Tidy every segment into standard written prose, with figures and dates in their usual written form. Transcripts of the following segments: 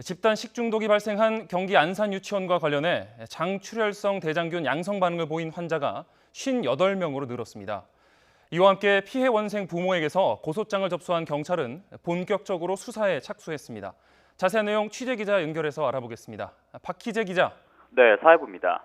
집단 식중독이 발생한 경기 안산 유치원과 관련해 장출혈성 대장균 양성 반응을 보인 환자가 58명으로 늘었습니다. 이와 함께 피해 원생 부모에게서 고소장을 접수한 경찰은 본격적으로 수사에 착수했습니다. 자세한 내용 취재기자 연결해서 알아보겠습니다. 박희재 기자. 네, 사회부입니다.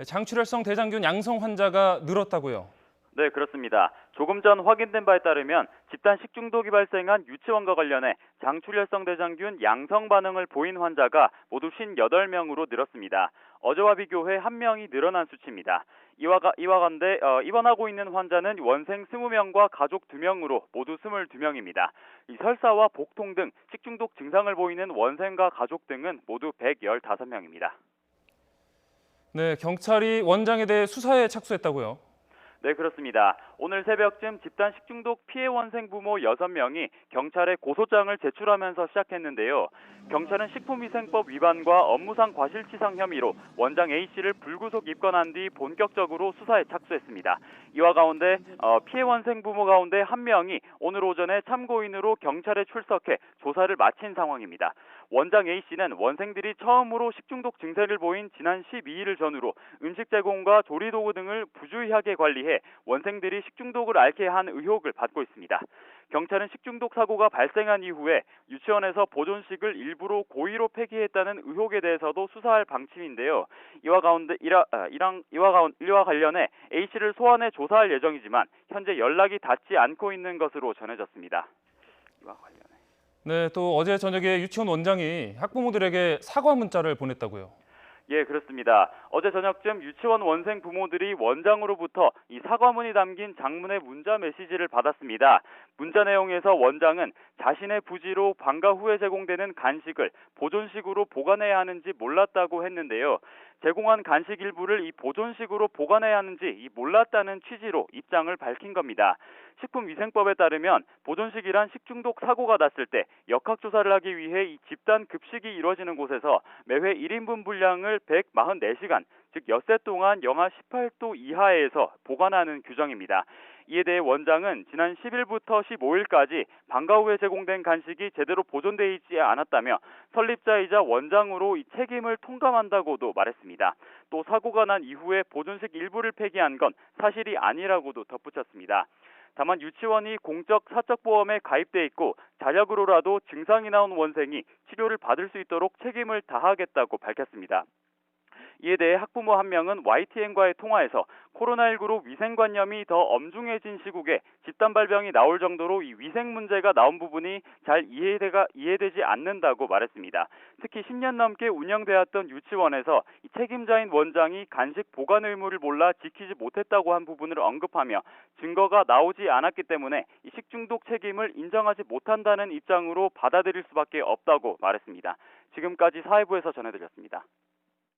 장출혈성 대장균 양성 환자가 늘었다고요? 네, 그렇습니다. 조금 전 확인된 바에 따르면 집단 식중독이 발생한 유치원과 관련해 장출혈성 대장균 양성 반응을 보인 환자가 모두 58명으로 늘었습니다. 어제와 비교해 1명이 늘어난 수치입니다. 이와 관대 입원하고 있는 환자는 원생 20명과 가족 2명으로 모두 22명입니다. 설사와 복통 등 식중독 증상을 보이는 원생과 가족 등은 모두 115명입니다. 네, 경찰이 원장에 대해 수사에 착수했다고요? 네, 그렇습니다. 오늘 새벽쯤 집단 식중독 피해 원생 부모 6명이 경찰에 고소장을 제출하면서 시작했는데요. 경찰은 식품위생법 위반과 업무상 과실치상 혐의로 원장 A씨를 불구속 입건한 뒤 본격적으로 수사에 착수했습니다. 이와 가운데 피해 원생 부모 가운데 1명이 오늘 오전에 참고인으로 경찰에 출석해 조사를 마친 상황입니다. 원장 A씨는 원생들이 처음으로 식중독 증세를 보인 지난 12일을 전후로 음식 제공과 조리도구 등을 부주의하게 관리해 원생들이 식중독을 앓게 한 의혹을 받고 있습니다. 경찰은 식중독 사고가 발생한 이후에 유치원에서 보존식을 일부러 고의로 폐기했다는 의혹에 대해서도 수사할 방침인데요. 이와 관련해 A씨를 소환해 조사할 예정이지만 현재 연락이 닿지 않고 있는 것으로 전해졌습니다. 이와 관련해. 네, 또 어제 저녁에 유치원 원장이 학부모들에게 사과 문자를 보냈다고요? 예, 그렇습니다. 어제 저녁쯤 유치원 원생 부모들이 원장으로부터 이 사과문이 담긴 장문의 문자 메시지를 받았습니다. 문자 내용에서 원장은 자신의 부지로 방과 후에 제공되는 간식을 보존식으로 보관해야 하는지 몰랐다고 했는데요. 제공한 간식 일부를 이 보존식으로 보관해야 하는지 몰랐다는 취지로 입장을 밝힌 겁니다. 식품위생법에 따르면 보존식이란 식중독 사고가 났을 때 역학조사를 하기 위해 이 집단 급식이 이루어지는 곳에서 매회 1인분 분량을 144시간, 즉 엿새 동안 영하 18도 이하에서 보관하는 규정입니다. 이에 대해 원장은 지난 10일부터 15일까지 방과 후에 제공된 간식이 제대로 보존되어 있지 않았다며 설립자이자 원장으로 이 책임을 통감한다고도 말했습니다. 또 사고가 난 이후에 보존식 일부를 폐기한 건 사실이 아니라고도 덧붙였습니다. 다만 유치원이 공적 사적보험에 가입돼 있고 자력으로라도 증상이 나온 원생이 치료를 받을 수 있도록 책임을 다하겠다고 밝혔습니다. 이에 대해 학부모 1명은 YTN과의 통화에서 코로나19로 위생관념이 더 엄중해진 시국에 집단 발병이 나올 정도로 이 위생 문제가 나온 부분이 잘 이해되지 않는다고 말했습니다. 특히 10년 넘게 운영되었던 유치원에서 이 책임자인 원장이 간식 보관 의무를 몰라 지키지 못했다고 한 부분을 언급하며 증거가 나오지 않았기 때문에 이 식중독 책임을 인정하지 못한다는 입장으로 받아들일 수밖에 없다고 말했습니다. 지금까지 사회부에서 전해드렸습니다.